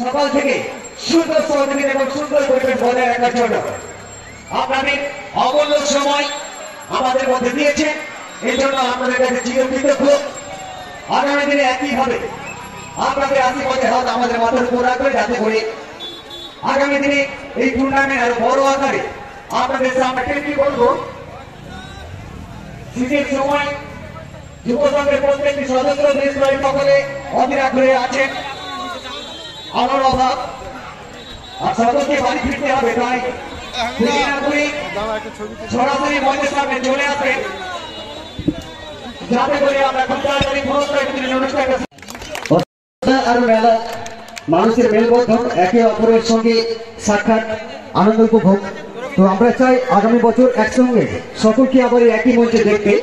সকাল থেকে সুন্দর সহযোগিতা এবং সুন্দর পরিবেশ বজায় রাখার জন্য আপনাদের অমূল্য সময় আমাদের মধ্যে দিয়েছেন। এই জন্য আপনাদের কাছে চিরকৃতজ্ঞ। আগামী দিনে একইভাবে আপনাদের আশীর্বাদে হাত আমাদের মাথার উপর রাখবে, যাতে করে আগামী দিনে এই টুর্নামেন্ট আরো বড় আকারে আপনাদের সামনে টেনে করবো। শীতের সময় যুব সংঘের প্রত্যেকটি সদস্য দেশ সকলে অধীর আগ্রহে আছেন। আমার অভাব আর সদস্যকে বাড়ি ফিরতে হবে, তাই সরাসরি মঞ্চের সামনে চলে আসেন, যাতে করে আমরা খুব তাড়াতাড়ি আর মেলা মানুষের মেলবন্ধন, একে অপরের সঙ্গে সাক্ষাৎ, আনন্দ উপভোগ। তো আমরা চাই আগামী বছর একসঙ্গে সকলকে আবার একই মঞ্চে দেখতে।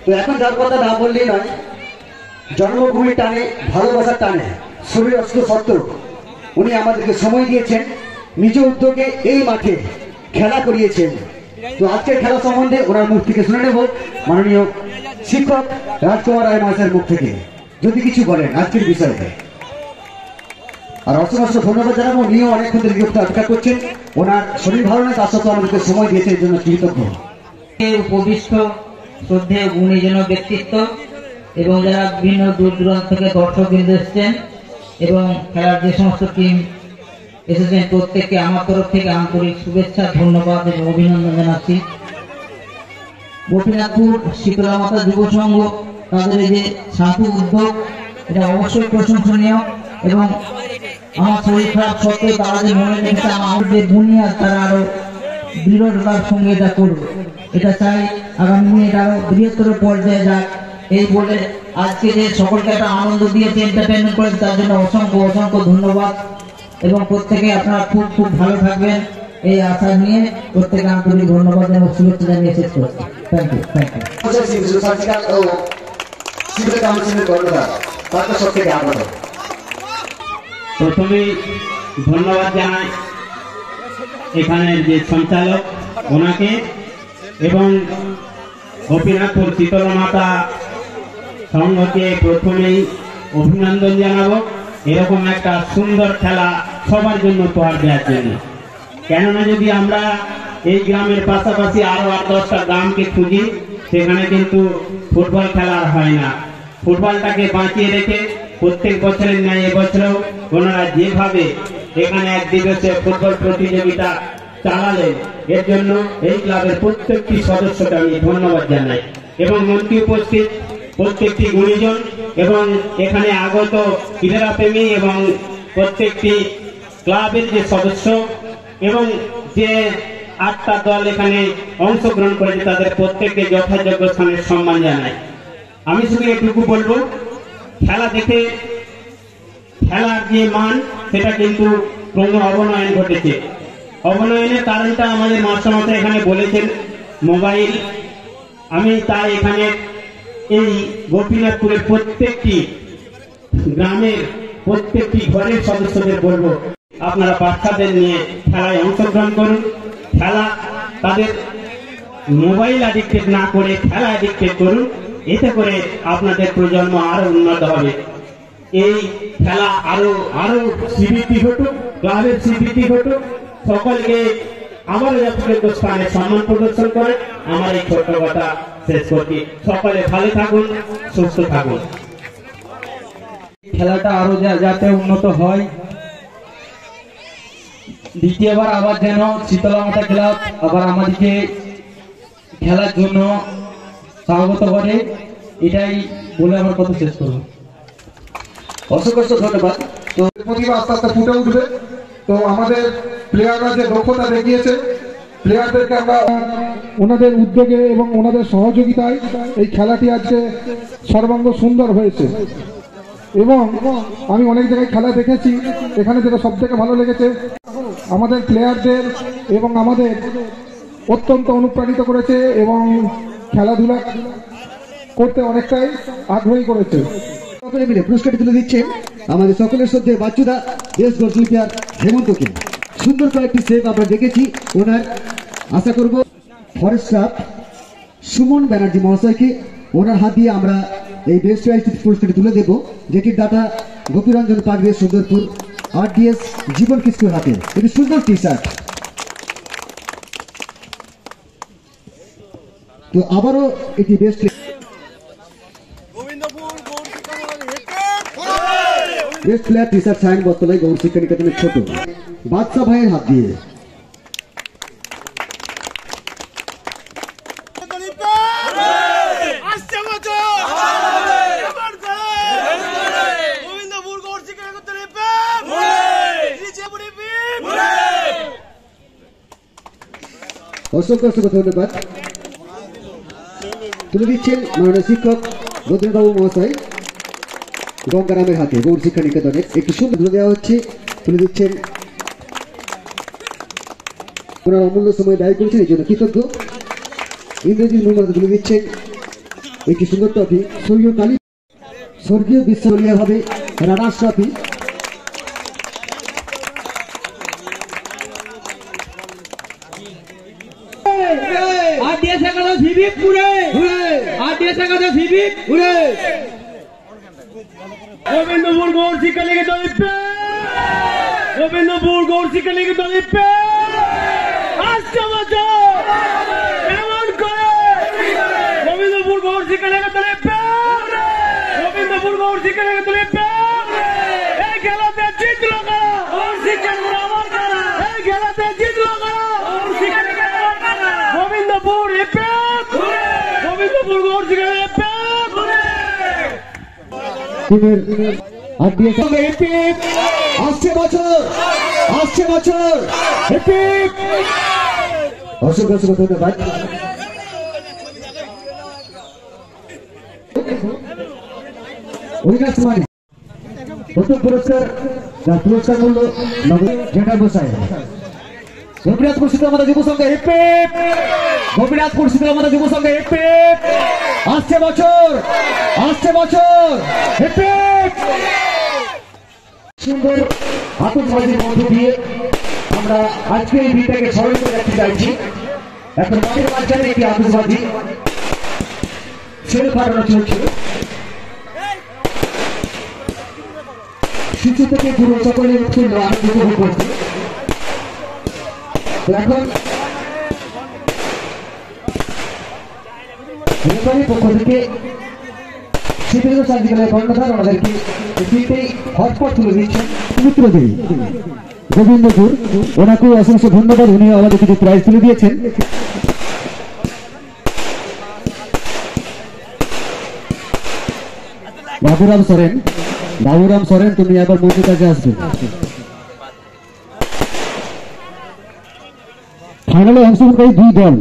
তো এখন যার কথা না বললেই নয়, জন্মভূমি টানে, ভালোবাসার টানে, শরীর অস্ত্র সত্ত্বেও উনি আমাদেরকে সময় দিয়েছেন, নিজ উদ্যোগে এই মাঠে খেলা করিয়েছেন। তো আজকের খেলা সম্বন্ধে ওনার মুখ থেকে শুনে নেব মাননীয় শিক্ষক রাজকুমার রায় মহাশয়ের মুখ থেকে, যদি কিছু বলেন আজকের বিষয়ে। আর অসংখ্য ধন্যবাদ জানাবো, উনিও অনেকক্ষণ ধরে অপেক্ষা করছেন, ওনার শরীর ভালো নয়, তার সত্ত্বেও আমাদেরকে সময় দিয়েছে, এর জন্য কৃতজ্ঞ। উপবিষ্ট শ্রদ্ধেয় গুণীজন ব্যক্তিত্ব এবং যারা বিভিন্ন দূর দূরান্ত থেকে দর্শক বৃন্দ এসেছেন এবং খেলার যে সমস্ত টিম এসেছেন, প্রত্যেককে আমার তরফ থেকে আন্তরিক শুভেচ্ছা, ধন্যবাদ এবং অভিনন্দন জানাচ্ছি। গোপীনাথপুর শীতলা মাতা যুব সংঘ তাদের এই যে সাধু উদ্যোগ, এটা অবশ্যই প্রশংসনীয় এবং আমার শরীর খারাপ সত্ত্বেও তারা যে মনে রেখেছে আমার যে বুনিয়াদ, তারা আরো দৃঢ়তার সঙ্গে এটা করবে। এটা চাই আগামী দিনে এটা আরো বৃহত্তর পর্যায়ে যাক। এই বলে আজকে যে সকলকে একটা আনন্দ দিয়েছে, এন্টারটেনমেন্ট করেছে, তার জন্য অসংখ্য অসংখ্য ধন্যবাদ এবং প্রত্যেকে আপনারা খুব খুব ভালো থাকবেন এই আশা নিয়ে প্রত্যেকে আন্তরিক ধন্যবাদ এবং শুভেচ্ছা জানিয়ে শেষ করছি। Thank you, thank you. প্রথমেই ধন্যবাদ জানাই এখানের যে সঞ্চালক ওনাকে এবং গোপীনাথপুর শীতলা মাতা সংঘকে প্রথমেই অভিনন্দন জানাবো, এরকম একটা সুন্দর খেলা সবার জন্য উপহার দেওয়ার জন্য। কেননা যদি আমরা এই গ্রামের পাশাপাশি আরো 8-10টা গ্রামকে খুঁজি, সেখানে কিন্তু ফুটবল খেলা হয় না। ফুটবলটাকে বাঁচিয়ে রেখে প্রত্যেক বছরের ন্যায় এবছরেও ওনারা যেভাবে এখানে এক দিবসে ফুটবল প্রতিযোগিতা চালালেন, এর জন্য এই ক্লাবের প্রত্যেকটি সদস্যকে আমি ধন্যবাদ জানাই এবং মঞ্চে উপস্থিত প্রত্যেকটি গুণীজন এবং এখানে আগত ক্রীড়া প্রেমী এবং প্রত্যেকটি ক্লাবের যে সদস্য এবং যে 8টা দল এখানে অংশগ্রহণ করেছে, তাদের প্রত্যেককে যথাযোগ্য স্থানের সম্মান জানাই। আমি শুধু এটুকু বলবো, খেলা দেখে খেলার যে মান সেটা কিন্তু ক্রম অবনয়ন ঘটেছে। অবনয়নের কারণটা আমাদের মাস্টারমশাই এখানে বলেছেন মোবাইল। আমি তাই এখানে এই গোপীনাথপুরের প্রত্যেকটি গ্রামের প্রত্যেকটি ঘরের সদস্যদের বলবো, আপনারা বাচ্চাদের নিয়ে খেলায় অংশগ্রহণ করুন। খেলা তাদের মোবাইল অ্যাডিক্টেড না করে খেলা অ্যাডিক্টেড করুন, এতে করে আপনাদের প্রজন্ম আরো উন্নত হবে। এই খেলা আরো আরো শ্রীবৃদ্ধি ঘটুক, ক্লাবের শ্রীবৃদ্ধি ঘটুক। সকলকে আমার যথাযোগ্য স্থানে সম্মান প্রদর্শন করে আমার এই ছোট্ট কথা শেষ করছি। সকলে ভালো থাকুন, সুস্থ থাকুন। খেলাটা আরো যাতে উন্নত হয়, দ্বিতীয়বার আবার যেন শীতলা মাতা ক্লাব আবার আমাদেরকে খেলার জন্য স্বাগত করে, এটাই বলে আমার কথা শেষ করবো। অসংখ্য ধন্যবাদ। তো প্রতিভা আস্তে আস্তে ফুটে উঠবে। তো আমাদের প্লেয়াররা যে দক্ষতা দেখিয়েছে, প্লেয়ারদেরকে আমরা ওনাদের উদ্যোগে এবং ওনাদের সহযোগিতায় এই খেলাটি আজকে সর্বাঙ্গ সুন্দর হয়েছে। এবং আমি অনেক জায়গায় খেলা দেখেছি, এখানে যেটা সব থেকে ভালো লেগেছে আমাদের প্লেয়ারদের এবং আমাদের অত্যন্ত অনুপ্রাণিত করেছে এবং খেলাধুলা করতে অনেকটাই আগ্রহী করেছে। সকলে মিলে পুরস্কারটি তুলে দিচ্ছেন আমাদের সকলের শ্রদ্ধে বাচ্চুদা, দেশ গোলকিপার হেমন্তকে। সুন্দর কয়েকটি সেভ আমরা দেখেছি ওনার। আশা করব ফরেস্ট স্টাফ সুমন ব্যানার্জি মহাশয়কে ওনার হাত দিয়ে আমরা এই বেস্ট পুরস্কারটি তুলে দেব, যেটির ডাটা গোপীরঞ্জন পাগড়ে, সুন্দরপুর, RDS জীবন কিস্কুর হাতে। এটি সুন্দর টি শার্ট। তো আবারও এটি বেস্ট প্লেয়ার টি শার্ট সাইন বর্তলায় গৌর শিক্ষা নিকেতনের ছোট বাদশা ভাইয়ের হাত দিয়ে। অসংখ্য ধন্যবাদ। তুলে দিচ্ছেন মাননীয় শিক্ষক বদ্রীবাবু মহাশয় গঙ্গারামের হাতে গৌর শিক্ষা নিকেতনের। একটু সুন্দর তুলে দেওয়া হচ্ছে, তুলে দিচ্ছেন। ওনার অমূল্য সময় ব্যয় করেছেন, এই জন্য কৃতজ্ঞ। ইংরেজির মূল তুলে দিচ্ছেন একটি সুন্দর ট্রফি, স্বর্গীয় বিশ্ববিদ্যালয় হবে রানার্স ট্রফি। গোবিন্দপুর গৌর শিক্ষা নিকেতনের গোবিন্দপুর গৌর শিক্ষা নিকেতনের আসছে বছর এমন করে গোবিন্দপুর গৌর শিক্ষা নিকেতনের গোবিন্দপুর গৌর শিক্ষা নিকেতনের এই খেলাতে জিতলো কারা? এই খেলাতে জিতলো কারা? গোবিন্দপুর গোবিন্দপুর গৌর শিক্ষা আসছে বছর অসংখ্য ধন্যবাদ। প্রথম পুরস্কার, যার পুরস্কার মূল্য গোপীনাথপুর শীতলমাতা যুব সংঘ গোপীনাথপুর শীতলমাতা যুব সংঘ আসছে বছর সুন্দর আতঙ্কবাদীর মধ্য দিয়ে আমরা আজকে এই দিনটাকে স্মরণ করে রাখতে চাইছি। এখন মাঠের মাঝখানে একটি আতঙ্কবাদী ছেলে ফাটানো চলছে। শিশু থেকে পুরো সকলের উৎফুল্ল আনন্দ উপভোগ করছে। এখন পক্ষ থেকে শীতের সার্জিক্যালের কর্ণধার ওনাদেরকে হটপট তুলে দিচ্ছেন মিত্রদেবী গোবিন্দপুর। ওনাকে অসংখ্য ধন্যবাদ, উনি আমাদের কিছু প্রাইজ তুলে দিয়েছেন। বাবুরাম সরেন, তুমি আবার মন্দির কাছে আসবে। ফাইনালে অংশগ্রহণকারী 2 দল